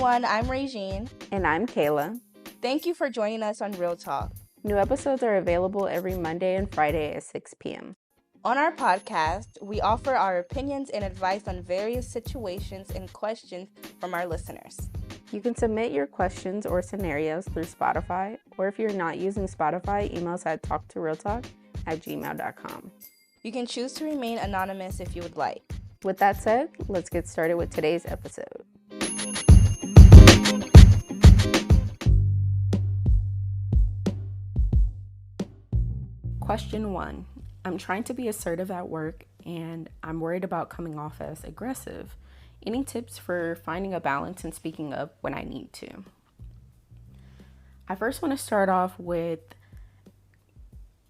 everyone, I'm Regine. And I'm Kayla. Thank you for joining us on Real Talk. New episodes are available every Monday and Friday at 6 p.m. On our podcast, we offer our opinions and advice on various situations and questions from our listeners. You can submit your questions or scenarios through Spotify, or if you're not using Spotify, email us at talktorealtalk@gmail.com. You can choose to remain anonymous if you would like. With that said, let's get started with today's episode. Question 1. I'm trying to be assertive at work and I'm worried about coming off as aggressive. Any tips for finding a balance and speaking up when I need to? I first want to start off with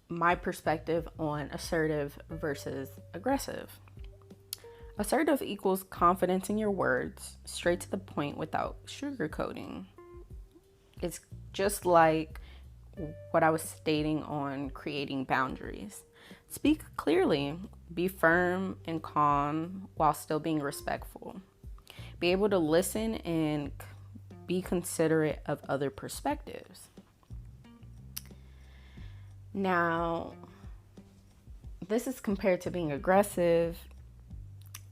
my perspective on assertive versus aggressive. Assertive equals confidence in your words, straight to the point without sugarcoating. It's just like what I was stating on creating boundaries. Speak clearly, be firm and calm while still being respectful. Be able to listen and be considerate of other perspectives. Now, this is compared to being aggressive.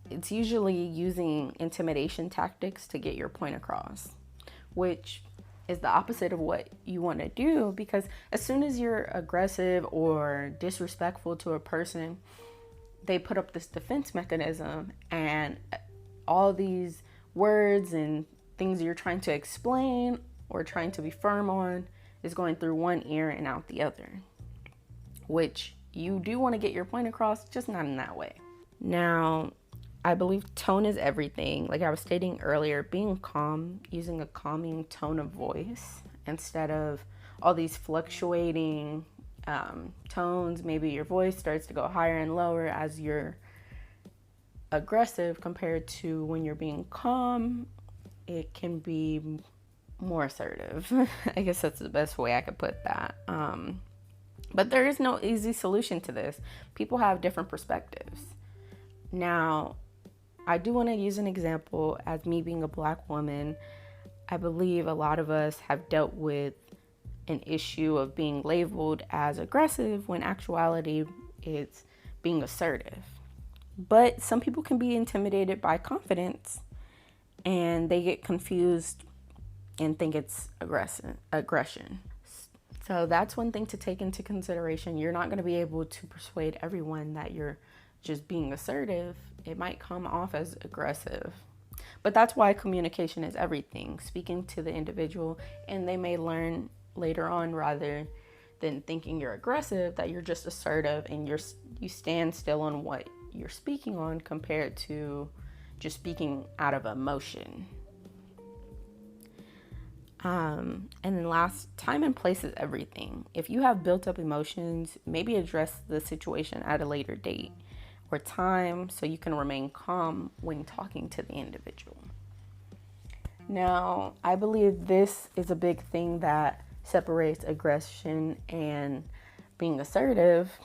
It's usually using intimidation tactics to get your point across, which is the opposite of what you want to do, because as soon as you're aggressive or disrespectful to a person, they put up this defense mechanism, and all these words and things you're trying to explain or trying to be firm on is going through one ear and out the other, which you do want to get your point across, just not in that way. Now, I believe tone is everything. Like I was stating earlier, being calm, using a calming tone of voice instead of all these fluctuating tones. Maybe your voice starts to go higher and lower as you're aggressive compared to when you're being calm. It can be more assertive. I guess that's the best way I could put that. But there is no easy solution to this. People have different perspectives. Now, I do want to use an example as me being a Black woman. I believe a lot of us have dealt with an issue of being labeled as aggressive when actuality it's being assertive. But some people can be intimidated by confidence and they get confused and think it's aggression. So that's one thing to take into consideration. You're not going to be able to persuade everyone that you're just being assertive. It might come off as aggressive. But that's why communication is everything. Speaking to the individual, and they may learn later on, rather than thinking you're aggressive, that you're just assertive and you stand still on what you're speaking on compared to just speaking out of emotion. And then last, time and place is everything. If you have built up emotions, maybe address the situation at a later date or time so you can remain calm when talking to the individual. Now, I believe this is a big thing that separates aggression and being assertive.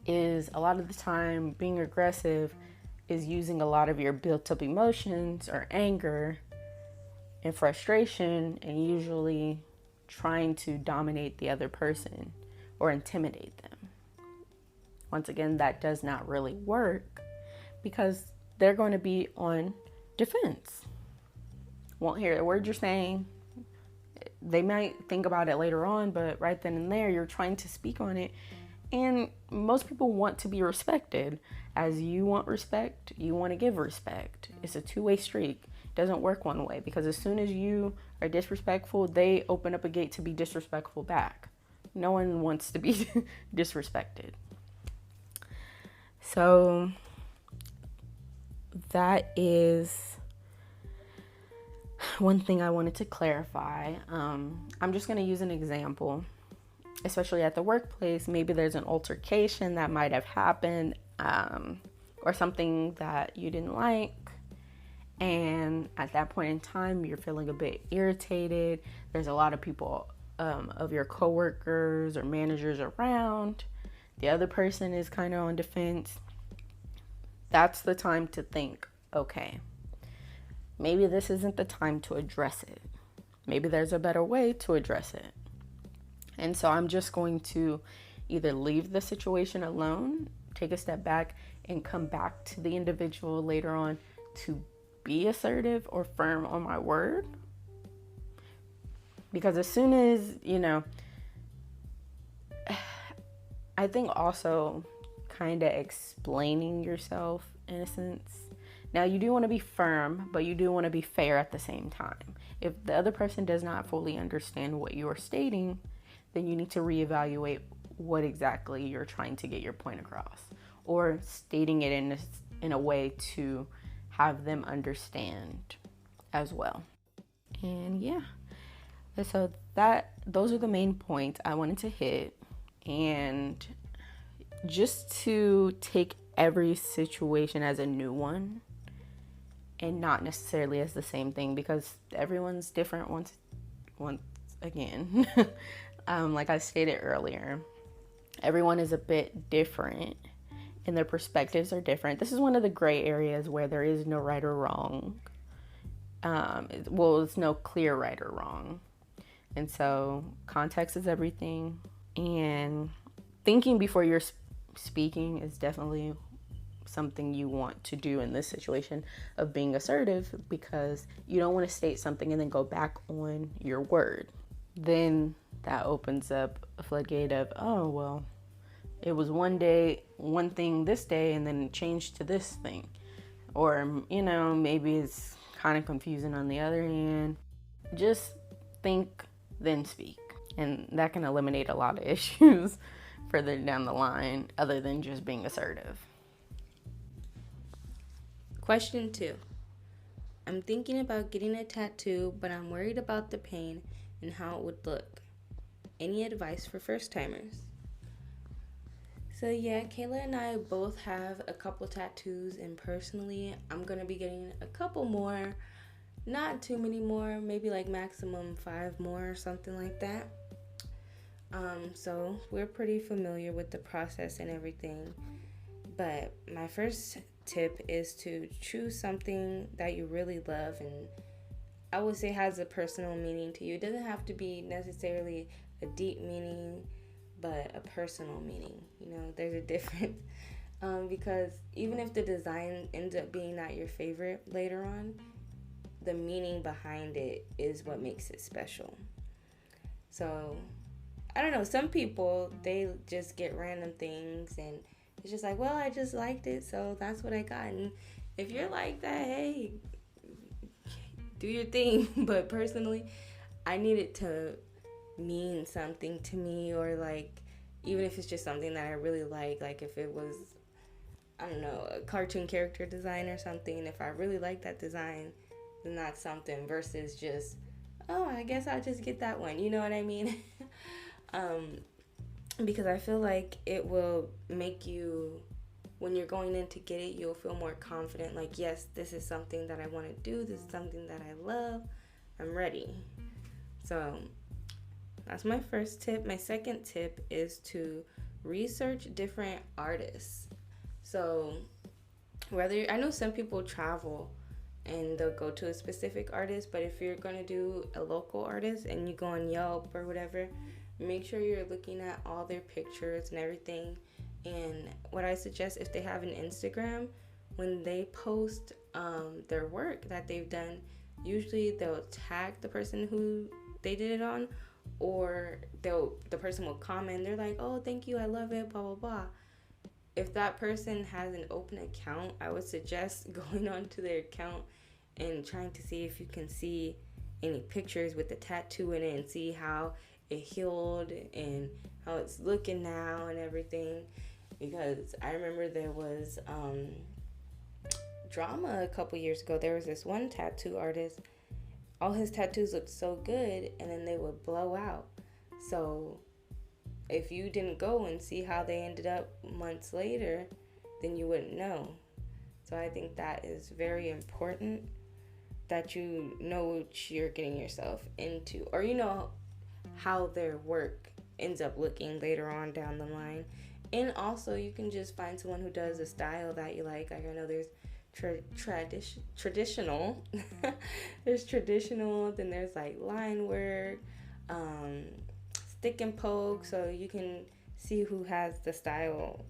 Is a lot of the time being aggressive is using a lot of your built up emotions or anger and frustration and usually trying to dominate the other person or intimidate them. Once again, that does not really work because they're going to be on defense. Won't hear the word you're saying. They might think about it later on, but right then and there, you're trying to speak on it. And most people want to be respected. As you want respect, you want to give respect. It's a two-way street. It doesn't work one way, because as soon as you are disrespectful, they open up a gate to be disrespectful back. No one wants to be disrespected. So that is one thing I wanted to clarify. I'm just going to use an example, especially at the workplace. Maybe there's an altercation that might have happened or something that you didn't like. And at that point in time, you're feeling a bit irritated. There's a lot of people of your coworkers or managers around. The other person is kind of on defense. That's the time to think, okay, maybe this isn't the time to address it. Maybe there's a better way to address it. And so I'm just going to either leave the situation alone, take a step back, and come back to the individual later on to be assertive or firm on my word. Because as soon as, I think also kind of explaining yourself in a sense. Now, you do want to be firm, but you do want to be fair at the same time. If the other person does not fully understand what you are stating, then you need to reevaluate what exactly you're trying to get your point across, or stating it in a way to have them understand as well. And yeah, so those are the main points I wanted to hit. And just to take every situation as a new one and not necessarily as the same thing, because everyone's different once again. Like I stated earlier, everyone is a bit different and their perspectives are different. This is one of the gray areas where there is no right or wrong. It's no clear right or wrong. And so context is everything. And thinking before you're speaking is definitely something you want to do in this situation of being assertive, because you don't want to state something and then go back on your word. Then that opens up a floodgate of, oh, well, it was one thing this day and then it changed to this thing. Or, maybe it's kind of confusing on the other hand. Just think, then speak. And that can eliminate a lot of issues further down the line, other than just being assertive. Question 2. I'm thinking about getting a tattoo, but I'm worried about the pain and how it would look. Any advice for first timers? So yeah, Kayla and I both have a couple tattoos, and personally, I'm going to be getting a couple more. Not too many more, maybe like maximum 5 more or something like that. So we're pretty familiar with the process and everything. But my first tip is to choose something that you really love and I would say has a personal meaning to you. It doesn't have to be necessarily a deep meaning, but a personal meaning. There's a difference. Because even if the design ends up being not your favorite later on, the meaning behind it is what makes it special. So I don't know, some people, they just get random things and it's just like, well, I just liked it, so that's what I got. And if you're like that, hey, do your thing. But personally, I need it to mean something to me, or like, even if it's just something that I really like if it was, I don't know, a cartoon character design or something, and if I really like that design, then that's something, versus just, oh, I guess I'll just get that one. You know what I mean? Because I feel like it will make you, when you're going in to get it, you'll feel more confident. Like, yes, this is something that I want to do. This is something that I love. I'm ready. So that's my first tip. My second tip is to research different artists. So I know some people travel and they'll go to a specific artist, but if you're going to do a local artist and you go on Yelp or whatever, make sure you're looking at all their pictures and everything. And what I suggest, if they have an Instagram, when they post their work that they've done, usually they'll tag the person who they did it on, or the person will comment. They're like, oh, thank you, I love it, blah, blah, blah. If that person has an open account, I would suggest going onto their account and trying to see if you can see any pictures with the tattoo in it and see how it healed and how it's looking now and everything. Because I remember there was drama a couple years ago. There was this one tattoo artist. All his tattoos looked so good, and then they would blow out. So if you didn't go and see how they ended up months later, then you wouldn't know. So I think that is very important, that you know what you're getting yourself into, or you know how their work ends up looking later on down the line. And also, you can just find someone who does a style that you like. Like, I know there's traditional. There's traditional, then there's like line work, um, stick and poke, so you can see who has the style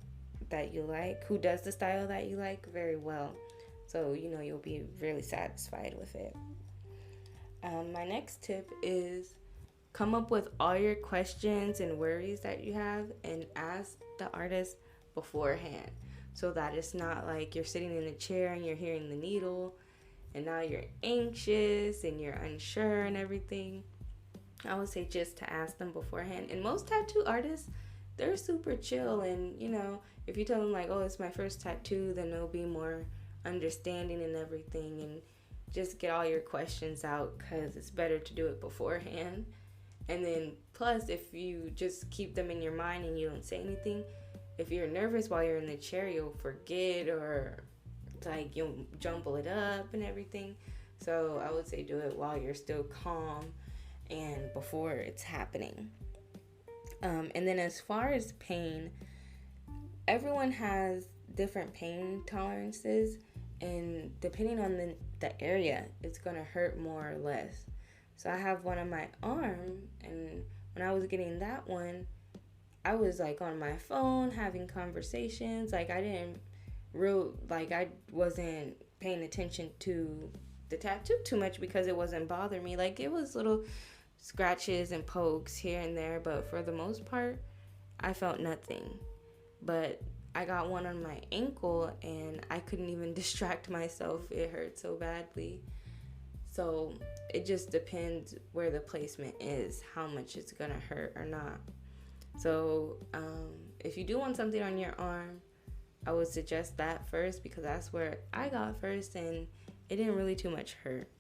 that you like, who does the style that you like very well. So, you'll be really satisfied with it. My next tip is come up with all your questions and worries that you have and ask the artist beforehand, so that it's not like you're sitting in a chair and you're hearing the needle and now you're anxious and you're unsure and everything. I would say just to ask them beforehand. And most tattoo artists, they're super chill, and if you tell them like, oh, it's my first tattoo, then they'll be more understanding and everything, and just get all your questions out, because it's better to do it beforehand. And then plus, if you just keep them in your mind and you don't say anything, if you're nervous while you're in the chair, you'll forget, or like you'll jumble it up and everything. So I would say do it while you're still calm and before it's happening. And then as far as pain, everyone has different pain tolerances, and depending on the area, it's going to hurt more or less. So I have one on my arm, and when I was getting that one, I was like on my phone having conversations. Like I wasn't paying attention to the tattoo too much because it wasn't bothering me. Like it was little scratches and pokes here and there, but for the most part, I felt nothing. But I got one on my ankle and I couldn't even distract myself. It hurt so badly. So it just depends where the placement is, how much it's gonna hurt or not. So if you do want something on your arm, I would suggest that first, because that's where I got first and it didn't really too much hurt.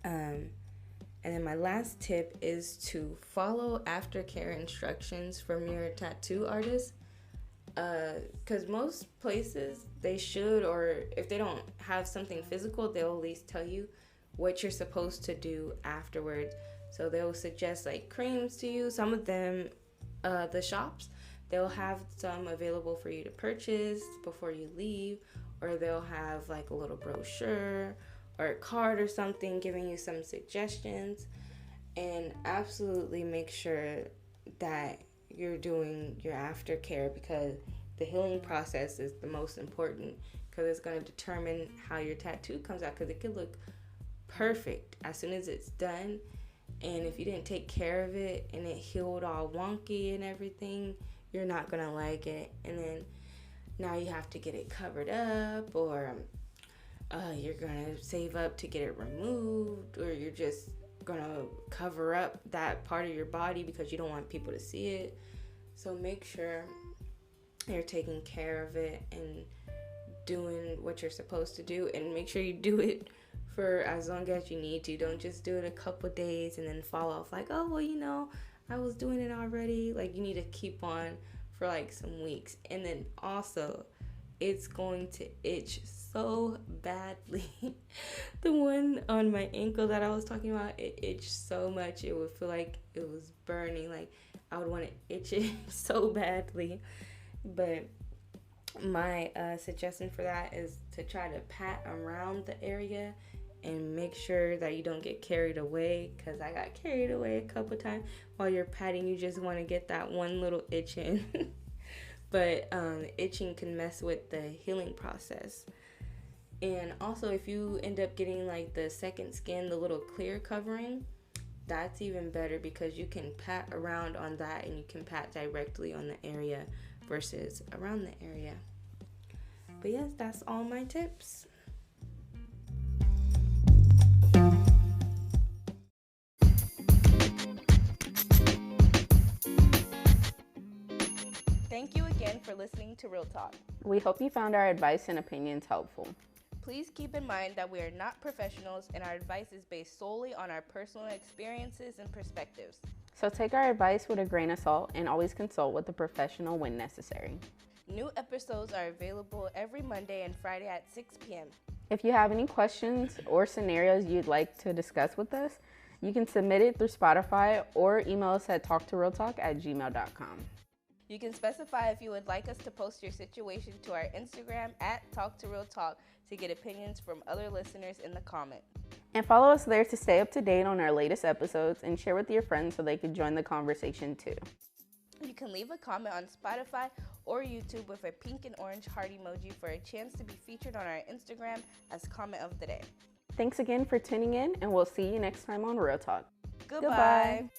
And then my last tip is to follow aftercare instructions from your tattoo artist. Because most places, they should, or if they don't have something physical, they'll at least tell you what you're supposed to do afterwards. So they'll suggest like creams to you. Some of them, the shops, they'll have some available for you to purchase before you leave, or they'll have like a little brochure or a card or something giving you some suggestions. And absolutely make sure that you're doing your aftercare, because the healing process is the most important, because it's going to determine how your tattoo comes out, because it could look perfect as soon as it's done, and if you didn't take care of it and it healed all wonky and everything, you're not going to like it. And then now you have to get it covered up, or you're going to save up to get it removed, or you're just going to cover up that part of your body because you don't want people to see it. So make sure you're taking care of it and doing what you're supposed to do, and make sure you do it for as long as you need to. Don't just do it a couple days and then fall off like, oh, well, I was doing it already. Like, you need to keep on for like some weeks. And then also, it's going to itch so badly. The one on my ankle that I was talking about, it itched so much. It would feel like it was burning. Like, I would want to itch it so badly. But my suggestion for that is to try to pat around the area and make sure that you don't get carried away, because I got carried away a couple times. While you're patting, you just want to get that one little itch in. But itching can mess with the healing process. And also, if you end up getting like the second skin, the little clear covering, that's even better, because you can pat around on that and you can pat directly on the area versus around the area. But yes, that's all my tips. Thank you again for listening to Real Talk. We hope you found our advice and opinions helpful. Please keep in mind that we are not professionals, and our advice is based solely on our personal experiences and perspectives. So take our advice with a grain of salt and always consult with a professional when necessary. New episodes are available every Monday and Friday at 6 p.m. If you have any questions or scenarios you'd like to discuss with us, you can submit it through Spotify or email us at talktorealtalk@gmail.com. You can specify if you would like us to post your situation to our Instagram at Talk to Real Talk to get opinions from other listeners in the comments. And follow us there to stay up to date on our latest episodes and share with your friends so they can join the conversation too. You can leave a comment on Spotify or YouTube with a pink and orange heart emoji for a chance to be featured on our Instagram as comment of the day. Thanks again for tuning in, and we'll see you next time on Real Talk. Goodbye.